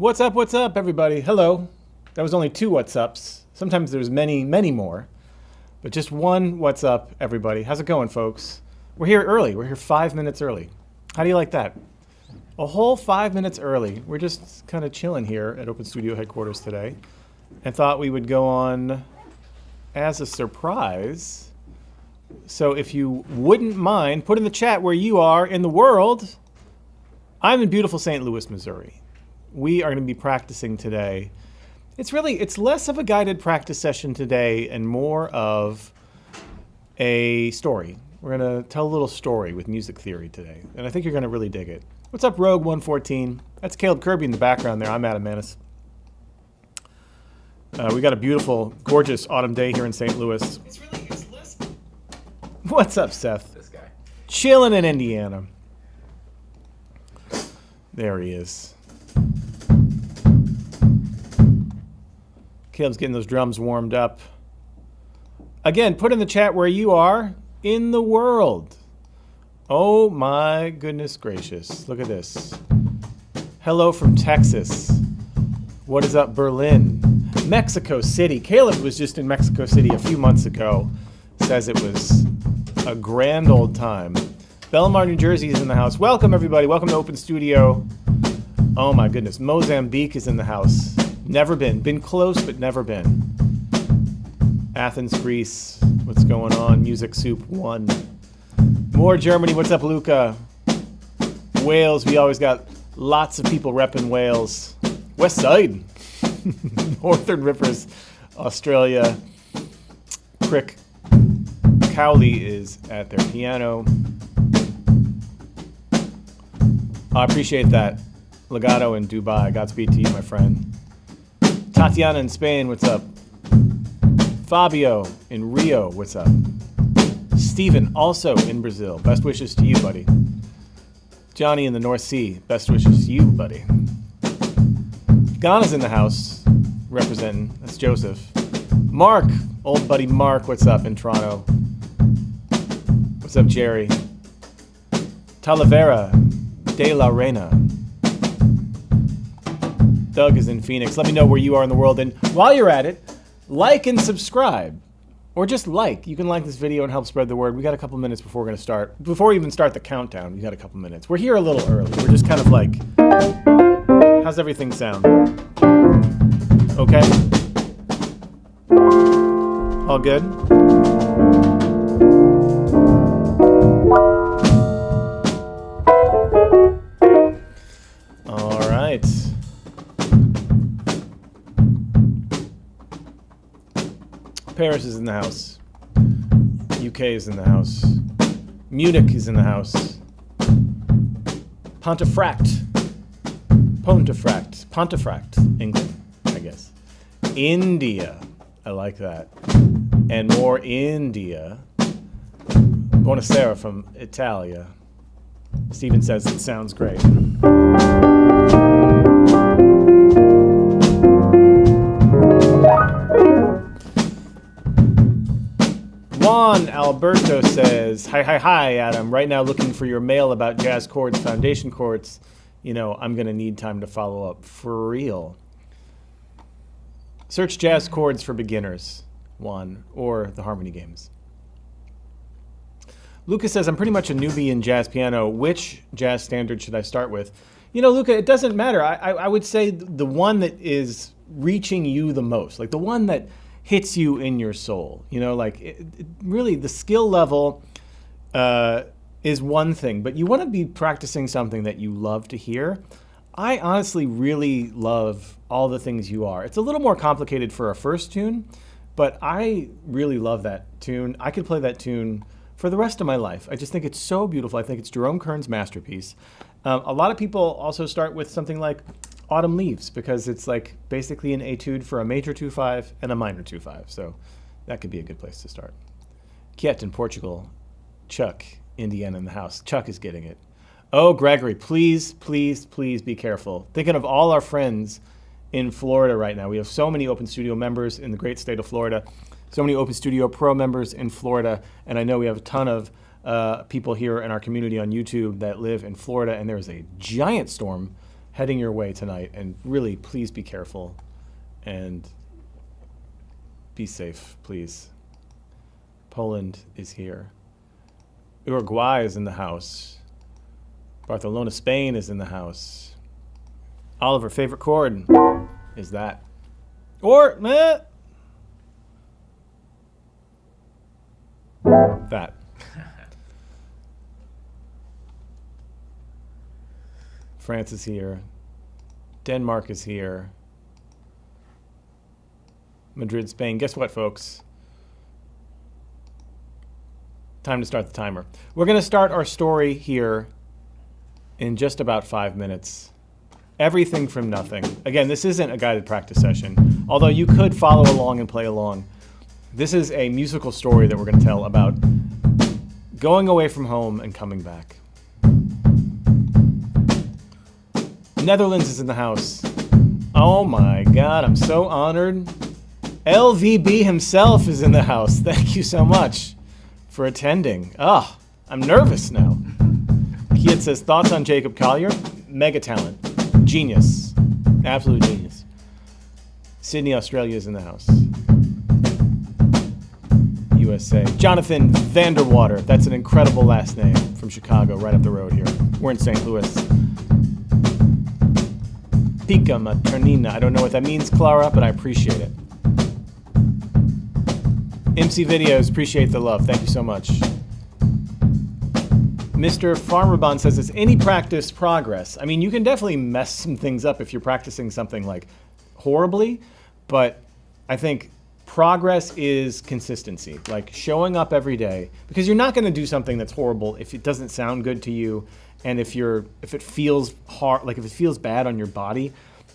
What's up, everybody? Hello. That was only 2 what's ups. Sometimes there's many, many more. But just one what's up, everybody. How's it going, folks? We're here early. We're here 5 minutes early. How do you like that? A whole 5 minutes early. We're just kind of chilling here at Open Studio headquarters today and thought we would go on as a surprise. So if you wouldn't mind, put in the chat where you are in the world. I'm in beautiful St. Louis, Missouri. We are going to be practicing today. It's less of a guided practice session today and more of a story. We're going to tell a little story with music theory today, and I think you're going to really dig it. What's up, Rogue 114? That's Caleb Kirby in the background there. I'm Adam Manis. We got a beautiful, gorgeous autumn day here in St. Louis. It's less. What's up, Seth? This guy. Chilling in Indiana. There he is. Caleb's getting those drums warmed up. Again, put in the chat where you are in the world. Oh my goodness gracious. Look at this. Hello from Texas. What is up, Berlin? Mexico City. Caleb was just in Mexico City a few months ago. Says it was a grand old time. Belmar, New Jersey is in the house. Welcome, everybody. Welcome to Open Studio. Oh my goodness. Mozambique is in the house. Never been. Been close, but never been. Athens, Greece. What's going on? Music Soup 1. More Germany. What's up, Luca? Wales. We always got lots of people repping Wales. West Side. Northern Rivers. Australia. Crick Cowley is at their piano. I appreciate that. Legato in Dubai. Godspeed to you, my friend. Tatiana in Spain, what's up? Fabio in Rio, what's up? Steven, also in Brazil. Best wishes to you, buddy. Johnny in the North Sea, best wishes to you, buddy. Ghana's in the house, representing. That's Joseph. Mark, old buddy Mark, what's up in Toronto? What's up, Jerry? Talavera de la Reina. Doug is in Phoenix. Let me know where you are in the world. And while you're at it, like and subscribe. Or just like. You can like this video and help spread the word. We got a couple minutes before we're going to start. Before we even start the countdown, we got a couple minutes. We're here a little early. We're just kind of like, how's everything sound? Okay? All good? All right. Paris is in the house. UK is in the house. Munich is in the house. Pontefract, England, I guess. India, I like that. And more India. Buonasera from Italia. Steven says it sounds great. Juan Alberto says, hi, Adam. Right now looking for your mail about jazz chords, foundation chords. You know, I'm going to need time to follow up. For real. Search jazz chords for beginners, Juan, or the harmony games. Lucas says, I'm pretty much a newbie in jazz piano. Which jazz standard should I start with? You know, Luca, it doesn't matter. I would say the one that is reaching you the most, like the one that hits you in your soul. You know, like really the skill level is one thing, but you want to be practicing something that you love to hear. I honestly really love All the Things You Are. It's a little more complicated for a first tune, but I really love that tune. I could play that tune for the rest of my life. I just think it's so beautiful. I think it's Jerome Kern's masterpiece. A lot of people also start with something like Autumn Leaves because it's like basically an etude for a major 2-5 and a minor 2-5. So that could be a good place to start. Kiet in Portugal. Chuck, Indiana in the house. Chuck is getting it. Oh, Gregory, please, please, please be careful. Thinking of all our friends in Florida right now. We have so many Open Studio members in the great state of Florida, so many Open Studio Pro members in Florida, and I know we have a ton of people here in our community on YouTube that live in Florida, and there's a giant storm heading your way tonight. And really, please be careful and be safe, please. Poland is here. Uruguay is in the house. Barcelona, Spain is in the house. Oliver, favorite chord is that. Or, that. France is here. Denmark is here. Madrid, Spain. Guess what, folks? Time to start the timer. We're going to start our story here in just about 5 minutes. Everything from nothing. Again, this isn't a guided practice session, although you could follow along and play along. This is a musical story that we're going to tell about going away from home and coming back. Netherlands is in the house. Oh my God, I'm so honored. LVB himself is in the house. Thank you so much for attending. I'm nervous now. Kiet says, thoughts on Jacob Collier? Mega talent. Genius. Absolute genius. Sydney, Australia is in the house. USA. Jonathan Vanderwater. That's an incredible last name from Chicago, right up the road here. We're in St. Louis. Pica Maternina. I don't know what that means, Clara, but I appreciate it. MC Videos, appreciate the love. Thank you so much. Mr. Farmerbon says, is any practice progress? I mean, you can definitely mess some things up if you're practicing something like horribly, but I think progress is consistency, like showing up every day, because you're not going to do something that's horrible if it doesn't sound good to you, and if it feels hard, like if it feels bad on your body,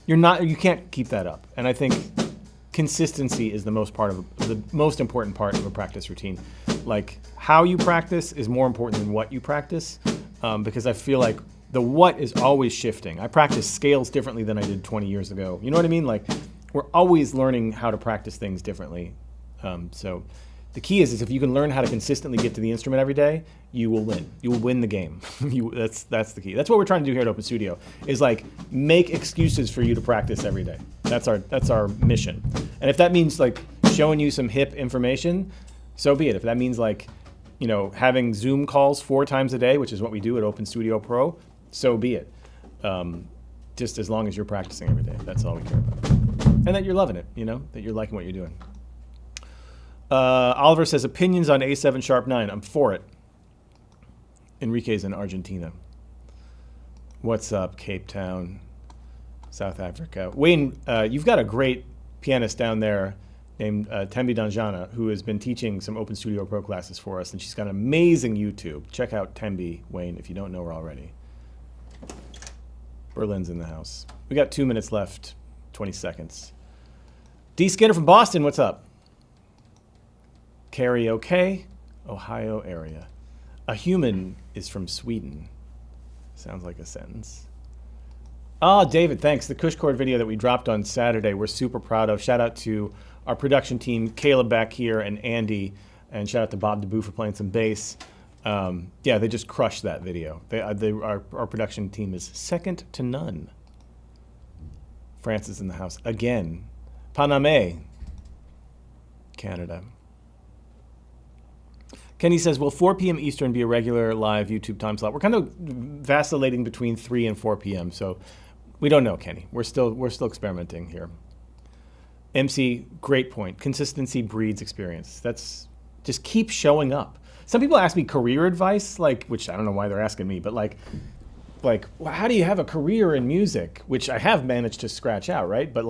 you can't keep that up. And I think consistency is the most important part of a practice routine. Like how you practice is more important than what you practice, because I feel like the what is always shifting. I practice scales differently than I did 20 years ago. You know what I mean? Like we're always learning how to practice things differently. So the key is if you can learn how to consistently get to the instrument every day, you will win. You will win the game. That's the key. That's what we're trying to do here at Open Studio, is like make excuses for you to practice every day. That's our mission. And if that means like showing you some hip information, so be it. If that means like, having Zoom calls 4 times a day, which is what we do at Open Studio Pro, so be it. Just as long as you're practicing every day. That's all we care about. And that you're loving it, that you're liking what you're doing. Oliver says, opinions on A7 sharp 9. I'm for it. Enrique's in Argentina. What's up, Cape Town, South Africa? Wayne, you've got a great pianist down there named Tembi Danjana, who has been teaching some Open Studio Pro classes for us, and she's got an amazing YouTube. Check out Tembi, Wayne, if you don't know her already. Berlin's in the house. We got 2 minutes left, 20 seconds. D. Skinner from Boston, what's up? Karaoke, Ohio area. A human is from Sweden. Sounds like a sentence. David, thanks. The Kush chord video that we dropped on Saturday, we're super proud of. Shout out to our production team, Caleb back here and Andy, and shout out to Bob DeBoo for playing some bass. They just crushed that video. Our production team is second to none. France is in the house again. Paname, Canada. Kenny says, will 4 p.m. Eastern be a regular live YouTube time slot? We're kind of vacillating between 3 and 4 p.m., so we don't know, Kenny. We're still experimenting here. MC, great point. Consistency breeds experience. That's just keep showing up. Some people ask me career advice, which I don't know why they're asking me, but like, well, how do you have a career in music? Which I have managed to scratch out, right? But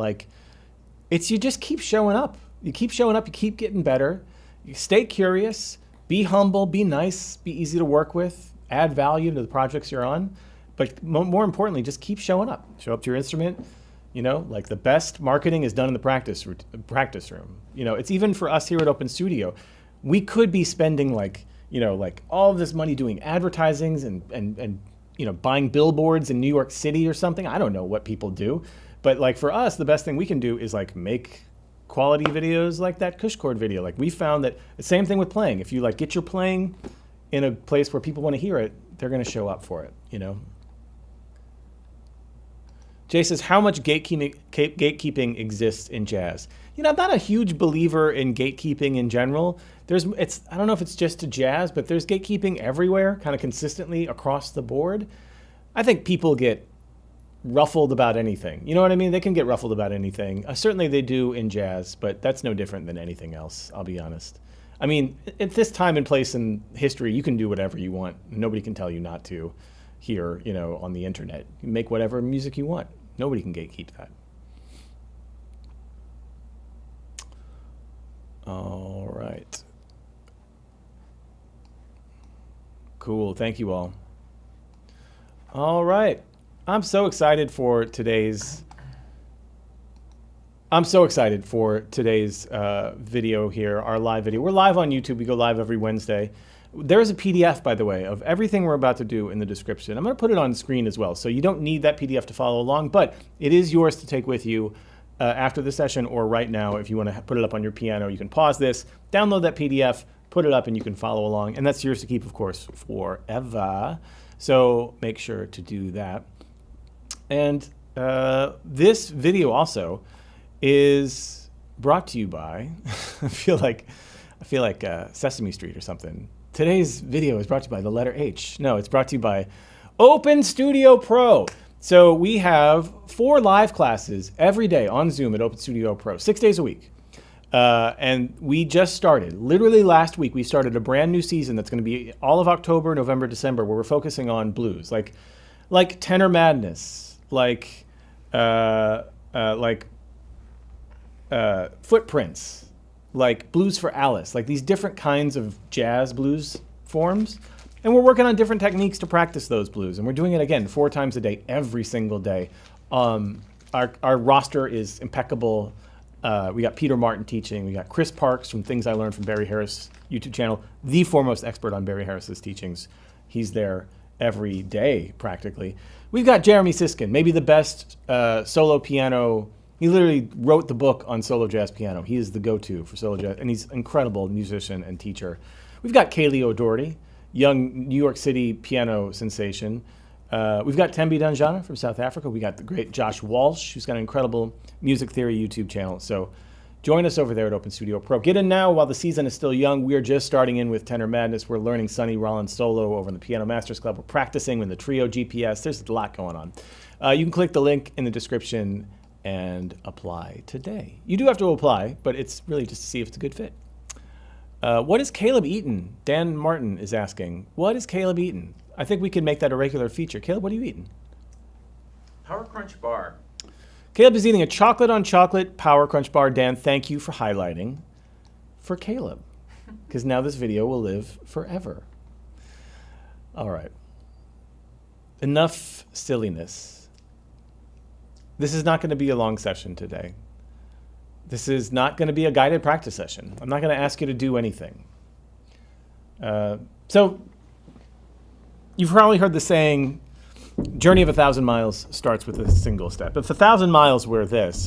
it's you just keep showing up. You keep showing up. You keep getting better. You stay curious. Be humble. Be nice. Be easy to work with. Add value to the projects you're on. But more importantly, just keep showing up. Show up to your instrument. The best marketing is done in the practice room. It's even for us here at Open Studio. We could be spending all of this money doing advertisings and buying billboards in New York City or something. I don't know what people do, but for us, the best thing we can do is make quality videos like that Kush chord video. We found that the same thing with playing. If you get your playing in a place where people want to hear it, they're going to show up for it. Jay says, how much gatekeeping exists in jazz? You know, I'm not a huge believer in gatekeeping in general. I don't know if it's just to jazz, but there's gatekeeping everywhere, kind of consistently across the board. I think people get ruffled about anything. You know what I mean? They can get ruffled about anything. Certainly they do in jazz, but that's no different than anything else, I'll be honest. I mean, at this time and place in history, you can do whatever you want. Nobody can tell you not to here, you know, on the internet. You can make whatever music you want. Nobody can gatekeep that. All right. Cool. Thank you all. All right. I'm so excited for today's video here, our live video. We're live on YouTube. We go live every Wednesday. There is a PDF, by the way, of everything we're about to do in the description. I'm going to put it on screen as well, so you don't need that PDF to follow along, but it is yours to take with you after the session or right now. If you want to put it up on your piano, you can pause this, download that PDF, put it up, and you can follow along. And that's yours to keep, of course, forever. So make sure to do that. And this video also is brought to you by, I feel like Sesame Street or something. Today's video is brought to you by the letter H. No, it's brought to you by Open Studio Pro. So we have 4 live classes every day on Zoom at Open Studio Pro, 6 days a week. And we just started. Literally last week, we started a brand new season that's going to be all of October, November, December, where we're focusing on blues, like Tenor Madness, like Footprints, like Blues for Alice, like these different kinds of jazz blues forms. And we're working on different techniques to practice those blues. And we're doing it again 4 times a day, every single day. Our roster is impeccable. We got Peter Martin teaching. We got Chris Parks from Things I Learned from Barry Harris YouTube channel, the foremost expert on Barry Harris's teachings. He's there every day, practically. We've got Jeremy Siskin, maybe the best solo piano. He literally wrote the book on solo jazz piano. He is the go-to for solo jazz, and he's an incredible musician and teacher. We've got Kaylee O'Doherty, young New York City piano sensation. We've got Tembi Danjana from South Africa. We got the great Josh Walsh, who's got an incredible music theory YouTube channel. So join us over there at Open Studio Pro. Get in now while the season is still young. We are just starting in with Tenor Madness. We're learning Sonny Rollins solo over in the Piano Masters Club. We're practicing with the Trio GPS. There's a lot going on. You can click the link in the description and apply today. You do have to apply, but it's really just to see if it's a good fit. What is Caleb eating? Dan Martin is asking. What is Caleb eating? I think we can make that a regular feature. Caleb, what are you eating? Power Crunch bar. Caleb is eating a chocolate on chocolate Power Crunch bar. Dan, thank you for highlighting for Caleb, because now this video will live forever. All right. Enough silliness. This is not going to be a long session today. This is not going to be a guided practice session. I'm not going to ask you to do anything. So you've probably heard the saying, journey of 1,000 miles starts with a single step. If 1,000 miles were this,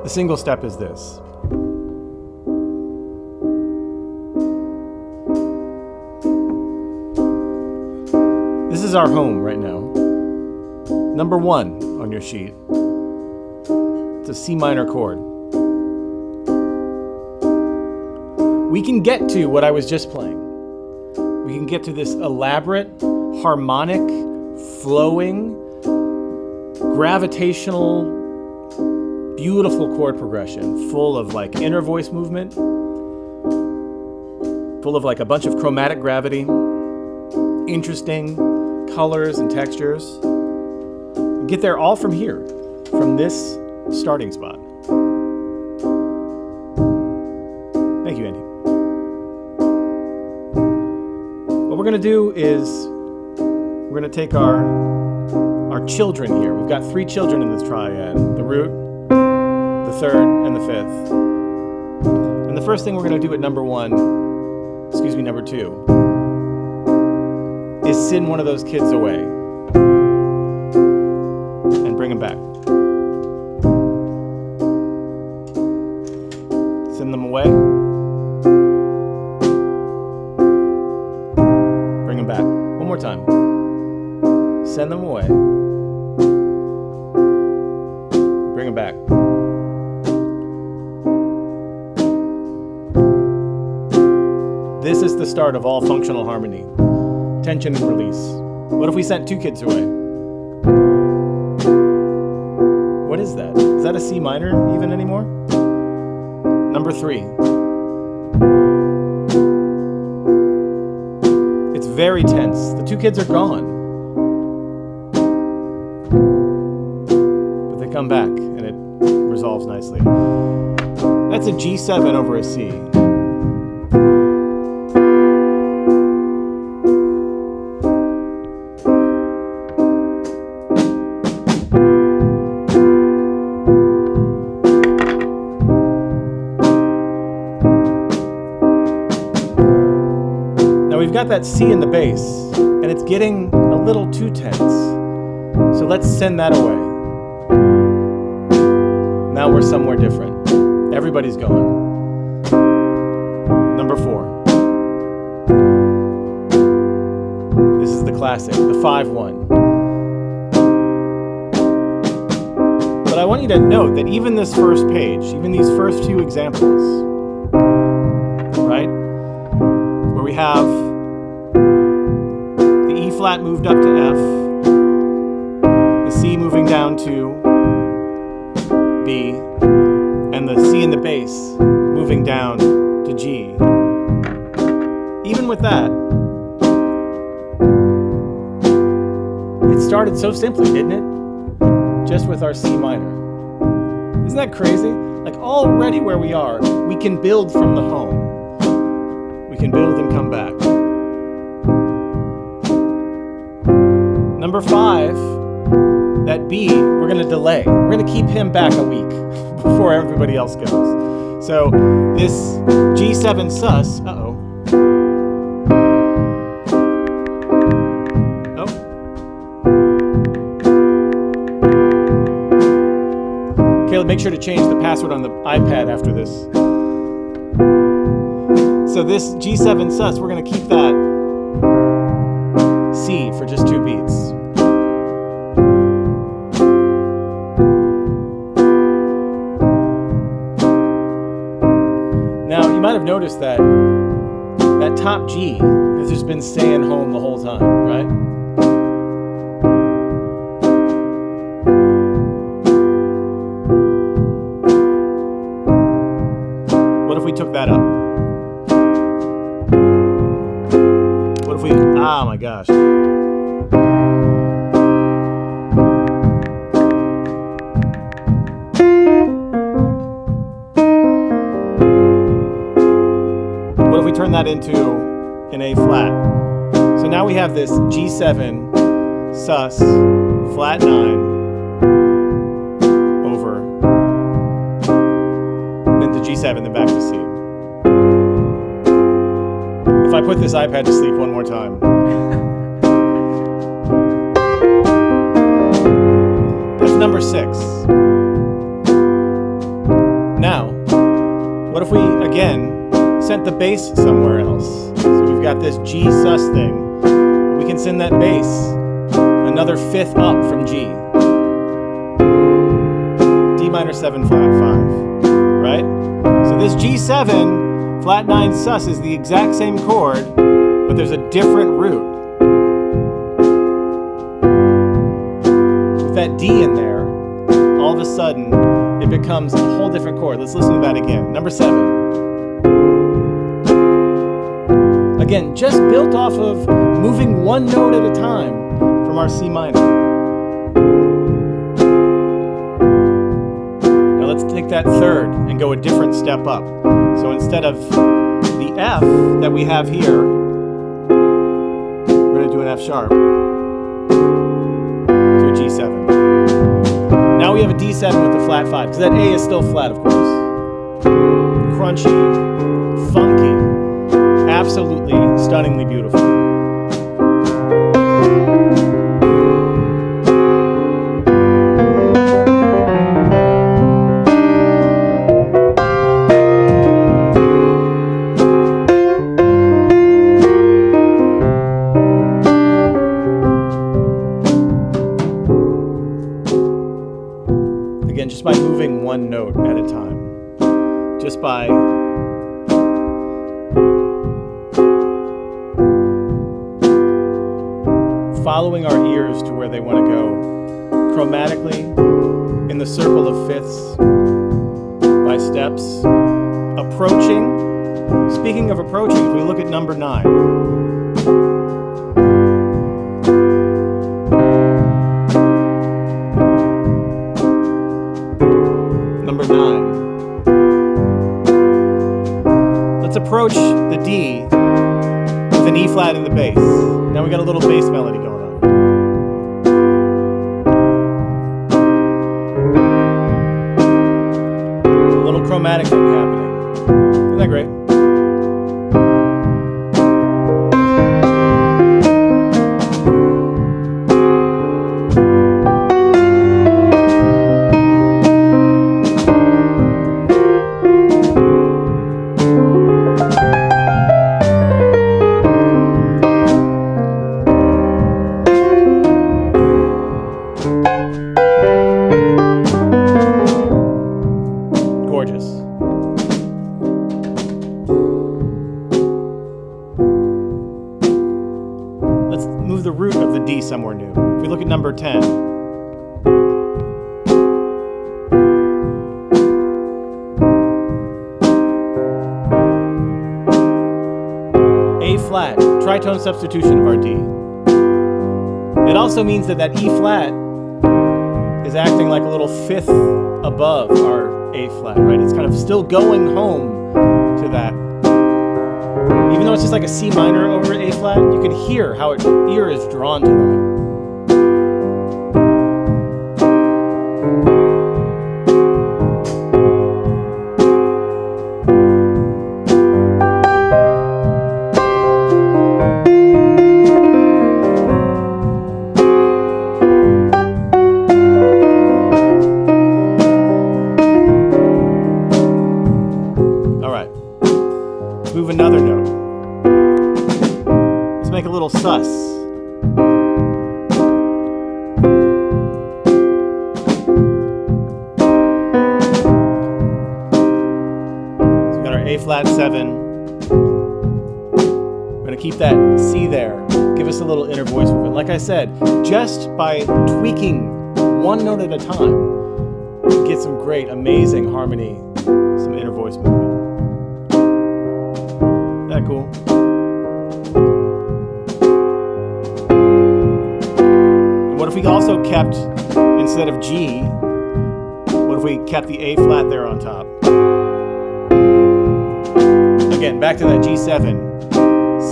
the single step is this. This is our home right now. Number 1 on your sheet. It's a C minor chord. We can get to what I was just playing. We can get to this elaborate, harmonic, flowing, gravitational, beautiful chord progression, full of like inner voice movement, full of like a bunch of chromatic gravity, interesting colors and textures. Get there all from here, from this starting spot. Thank you, Andy. What we're going to do is we're going to take our children here. We've got 3 children in this triad, the root, the third, and the fifth. And the first thing we're going to do at number 2 is send one of those kids away and bring them back. Send them away. Bring them back. One more time. Send them away. Bring them back. This is the start of all functional harmony. Tension and release. What if we sent 2 kids away? What is that? Is that a C minor even anymore? Number 3. It's very tense. The 2 kids are gone. But they come back and it resolves nicely. That's a G7 over a C. We've got that C in the bass, and it's getting a little too tense. So let's send that away. Now we're somewhere different. Everybody's gone. Number 4. This is the classic, the 5-1. But I want you to note that even this first page, even these first few examples, right? Where we have E flat moved up to F, the C moving down to B, and the C in the bass moving down to G. Even with that, it started so simply, didn't it? Just with our C minor. Isn't that crazy? Like already where we are, we can build from the home. We can build and come back. Number 5, that B, we're going to delay. We're going to keep him back a week before everybody else goes. So this G7 sus, Caleb, make sure to change the password on the iPad after this. So this G7 sus, we're going to keep that C for just 2 beats. Now, you might have noticed that that top G has just been staying home the whole time, right? What if we took that up? What if we, oh my gosh. What if we turn that into an A flat? So now we have this G7 sus flat 9 over then to G7 then back to C. If I put this iPad to sleep one more time. That's number 6. Now, what if we again sent the bass somewhere else? So we've got this G sus thing. We can send that bass another 5th up from G. D minor 7 flat 5, right? So this G7 flat 9 sus is the exact same chord, but there's a different root. With that D in there, all of a sudden, it becomes a whole different chord. Let's listen to that again. Number 7. Again, just built off of moving one note at a time from our C minor. Now let's take that 3rd and go a different step up. So instead of the F that we have here, we're going to do an F sharp to a G7. Now we have a D7 with the flat 5, because that A is still flat, of course. Crunchy, funky, absolutely stunningly beautiful. just by moving one note at a time. Just by following our ears to where they want to go, chromatically, in the circle of fifths, by steps, approaching. Speaking of approaching, if we look at number 9. Number 9. Let's approach the D with an E flat in the bass. Now we got a little bass melody going on. A little chromatic thing happening. Isn't that great? Gorgeous. Let's move the root of the D somewhere new. If we look at number 10. A flat, tritone substitution of our D. It also means that that E flat is acting like a little fifth above our A flat, right? It's kind of still going home to that. Even though it's just like a C minor over A flat, you can hear how your ear is drawn to that. Move another note. Let's make a little sus. So we got our A flat 7. We're going to keep that C there. Give us a little inner voice movement. Like I said, just by tweaking one note at a time, you get some great, amazing harmony, some inner voice movement. Isn't that cool? And what if we also kept, instead of G, what if we kept the A flat there on top? Again, back to that G7,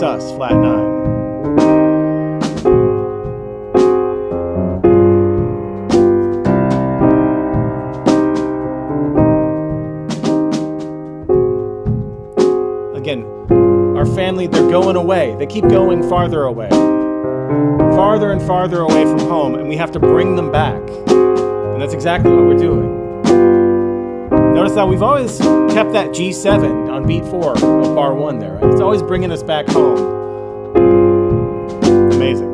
sus, flat 9. Again, our family, they're going away. They keep going farther away. Farther and farther away from home, and we have to bring them back. And that's exactly what we're doing. Notice that we've always kept that G7 on beat 4 of bar 1 there, right? It's always bringing us back home. Amazing.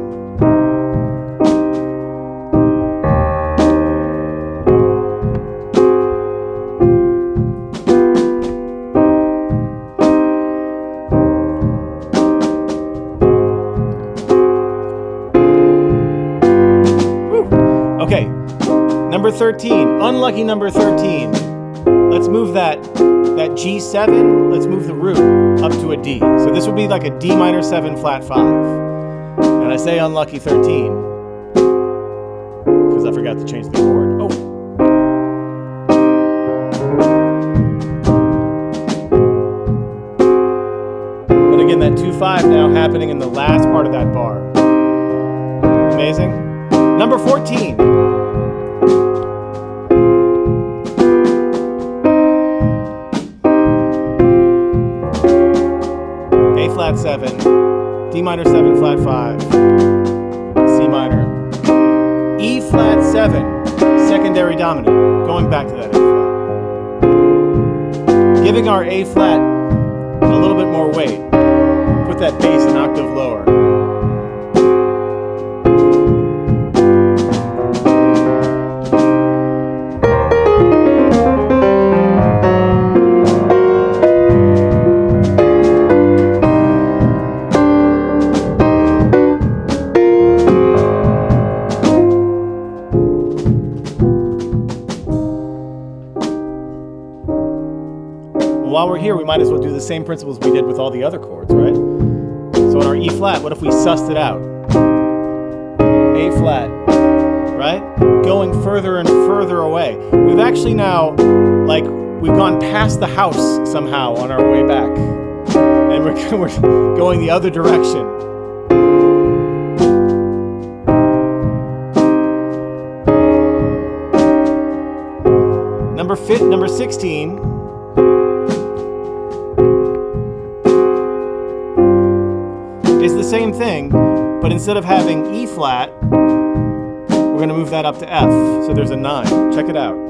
Okay, number 13, unlucky number 13. Let's move that G7, let's move the root up to a D. So this would be like a D minor 7 flat 5. And I say unlucky 13 because I forgot to change the chord. Oh. But again, that 2-5 now happening in the last part of that bar. Amazing. Number 14. A flat 7, D minor 7 flat 5, C minor, E flat 7, secondary dominant, going back to that A flat. Giving our A flat a little bit more weight. Put that bass an octave lower. while we're here, we might as well do the same principles we did with all the other chords, right? So on our E flat, what if we sussed it out? A flat, right? Going further and further away. We've actually now, like, we've gone past the house somehow on our way back. And we're going the other direction. Number 16 is the same thing, but instead of having E flat, we're going to move that up to F. So there's a 9. Check it out.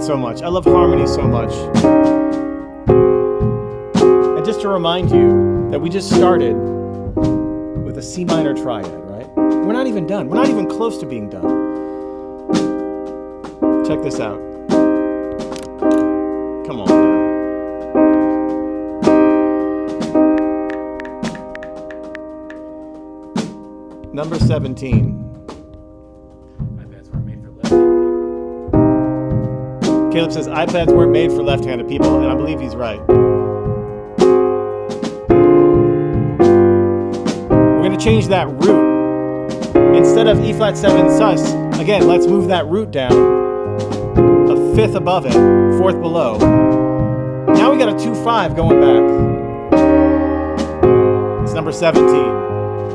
So much. I love harmony so much. And just to remind you that we just started with a C minor triad, right? We're not even done. We're not even close to being done. Check this out. Come on now. Number 17. Caleb says iPads weren't made for left-handed people, and I believe he's right. We're going to change that root. Instead of E flat 7 sus, again, let's move that root down a 5th above it, 4th below. Now we got a 2-5 going back. It's number 17.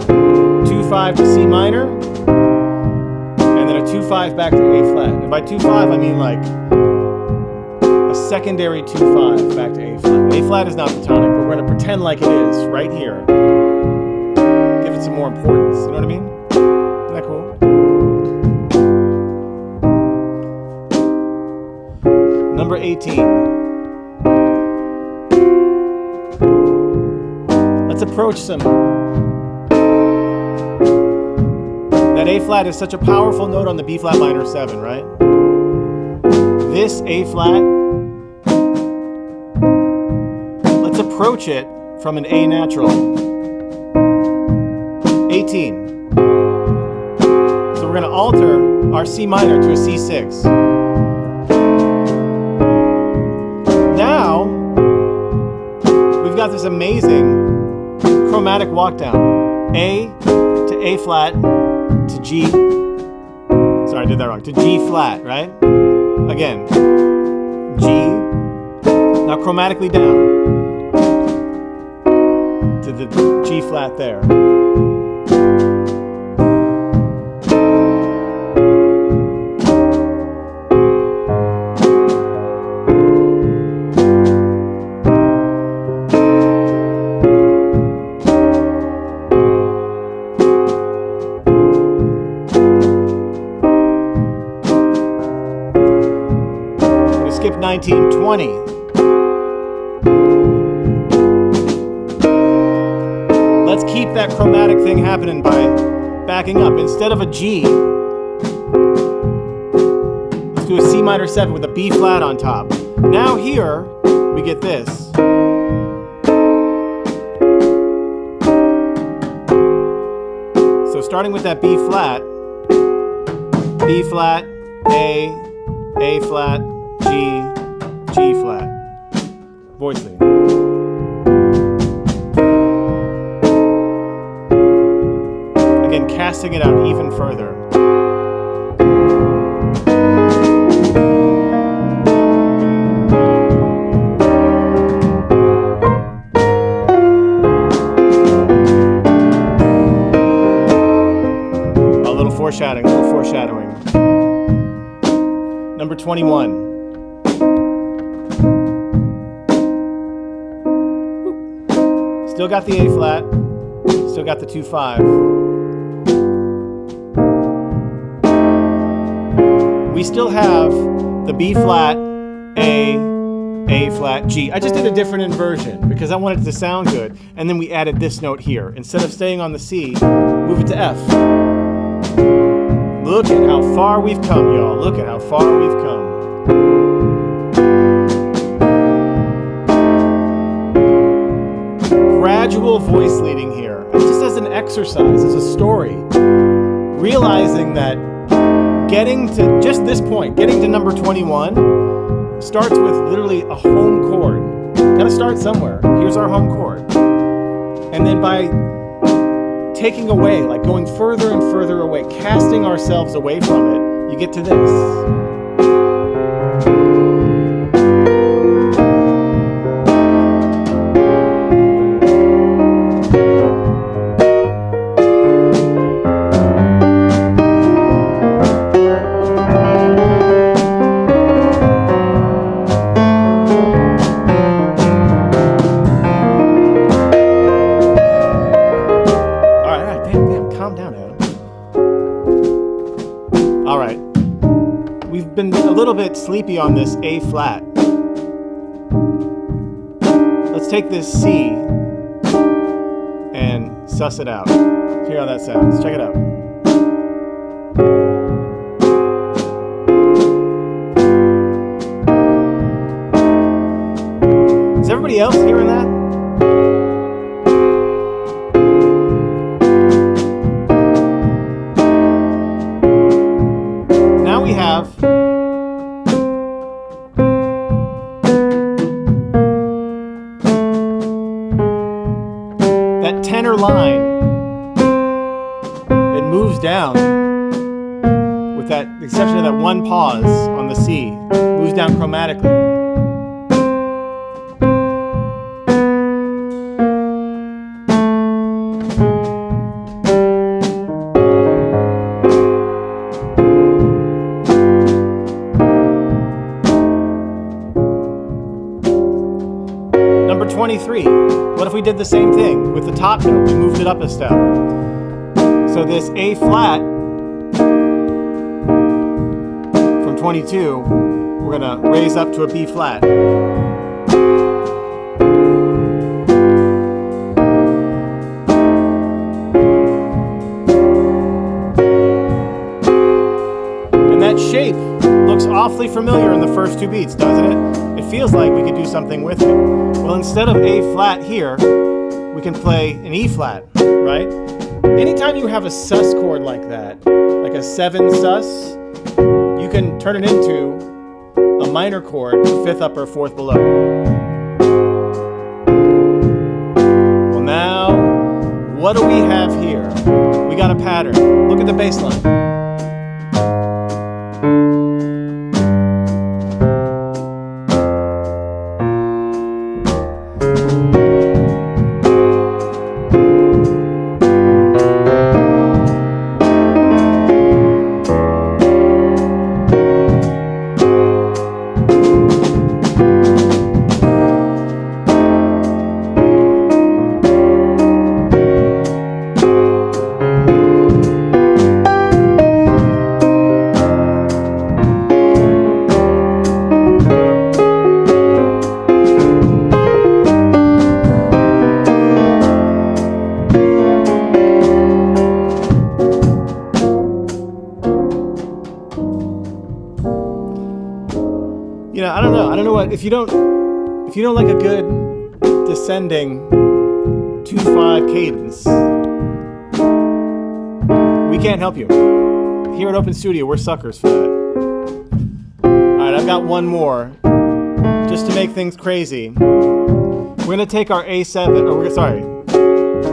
2-5 to C minor, and then a 2-5 back to A flat. And by 2-5, I mean like secondary 2-5 back to A flat. A flat is not the tonic, but we're going to pretend like it is right here. Give it some more importance. You know what I mean? Isn't that cool? Number 18. Let's approach some. That A flat is such a powerful note on the B flat minor 7, right? This A flat, approach it from an A natural. 18. So we're going to alter our C minor to a C6. Now, we've got this amazing chromatic walk down. A to A flat to G. Sorry, I did that wrong. To G flat, right? Again. G. Now chromatically down to the G flat there. We're going to skip 19, 20. Let's keep that chromatic thing happening by backing up. Instead of a G, let's do a C minor 7 with a B flat on top. Now here, we get this. So starting with that B flat, A flat, G, G flat. Voicing. Again, casting it out even further. A little foreshadowing. Number 21. Still got the A flat, still got the 2-5. We still have the B flat, A flat, G. I just did a different inversion because I wanted it to sound good. And then we added this note here. Instead of staying on the C, move it to F. Look at how far we've come, y'all. Look at how far we've come. Gradual voice leading here. Just as an exercise, as a story. Realizing that getting to just this point, getting to number 21, starts with literally a home chord. Gotta start somewhere. Here's our home chord. And then by taking away, like going further and further away, casting ourselves away from it, you get to this. Sleepy on this A flat. Let's take this C and suss it out. Hear how that sounds. Check it out. Is everybody else hearing that? Now we have tenor line. It moves down with that exception of that one pause on the C. Moves down chromatically. Number 23. What if we did the same thing with the top note? We moved it up a step. So this A flat from 22, we're going to raise up to a B flat. And that shape looks awfully familiar in the first two beats, doesn't it? It feels like we could do something with it. Well, instead of A flat here, we can play an E flat, right? Anytime you have a sus chord like that, like a 7 sus, you can turn it into a minor chord, 5th up or 4th below. Well, now, what do we have here? We got a pattern. Look at the bass line. You know, I don't know what, if you don't like a good descending 2/5 cadence, we can't help you. Here at Open Studio, we're suckers for that. Alright, I've got one more, just to make things crazy. We're gonna take our A7,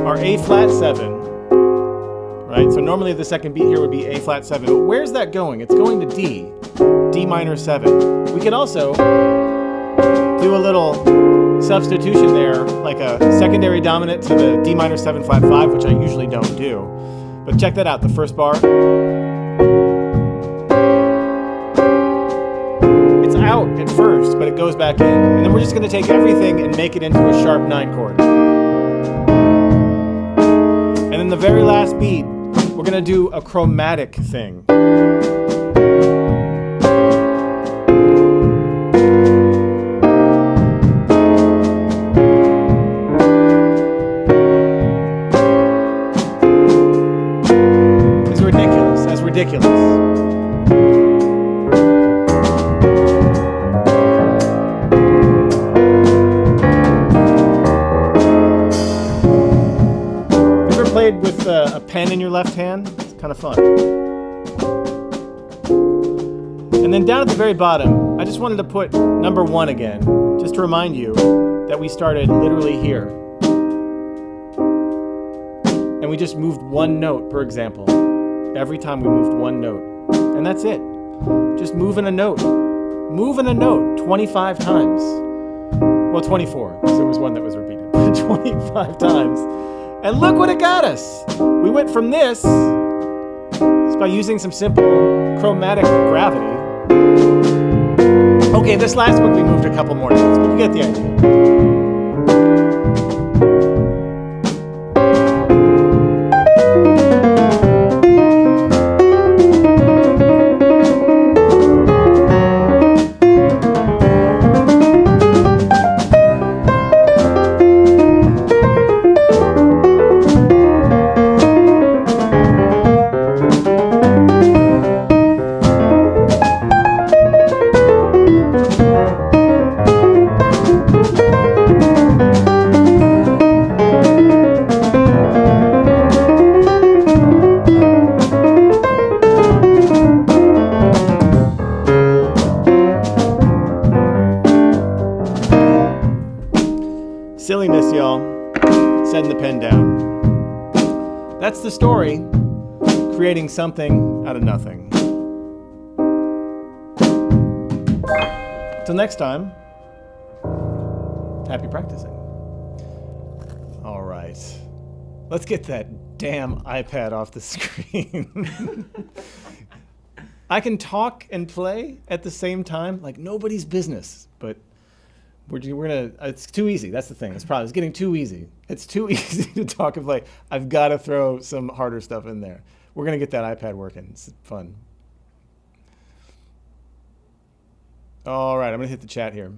our A flat 7, right? So normally the second beat here would be A flat 7, but where's that going? It's going to D minor 7. We could also do a little substitution there, like a secondary dominant to the D minor 7 flat 5, which I usually don't do. But check that out, the first bar. It's out at first, but it goes back in. And then we're just gonna take everything and make it into a sharp 9 chord. And then the very last beat, we're gonna do a chromatic thing. pen in your left hand. It's kind of fun. And then down at the very bottom, I just wanted to put number 1 again, just to remind you that we started literally here. And we just moved 1 note per example. Every time we moved 1 note. And that's it. Just moving a note. Moving a note 25 times. Well, 24, because there was one that was repeated. 25 times. And look what it got us. We went from this, just by using some simple chromatic gravity. Okay, this last one we moved a couple more notes, but you get the idea. Silliness, y'all. Setting the pen down. That's the story. Creating something out of nothing. Till next time, happy practicing. All right. Let's get that damn iPad off the screen. I can talk and play at the same time like nobody's business, but we're gonna, it's too easy. That's the thing. It's getting too easy. It's too easy to talk and play. I've got to throw some harder stuff in there. We're gonna get that iPad working. It's fun. All right, I'm gonna hit the chat here.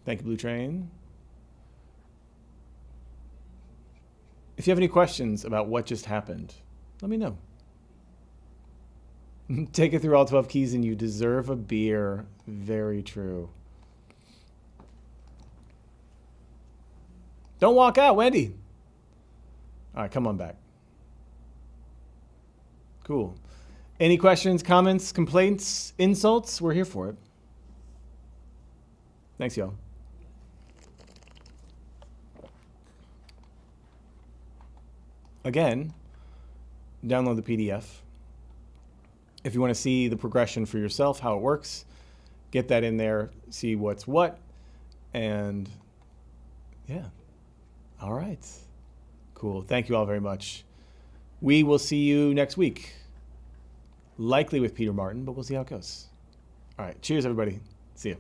Thank you, Blue Train. If you have any questions about what just happened, let me know. Take it through all 12 keys and you deserve a beer. Very true. Don't walk out, Wendy. All right, come on back. Cool. Any questions, comments, complaints, insults? We're here for it. Thanks, y'all. Again, download the PDF. If you want to see the progression for yourself, how it works, get that in there, see what's what, and yeah. All right. Cool. Thank you all very much. We will see you next week. Likely with Peter Martin, but we'll see how it goes. All right. Cheers, everybody. See you.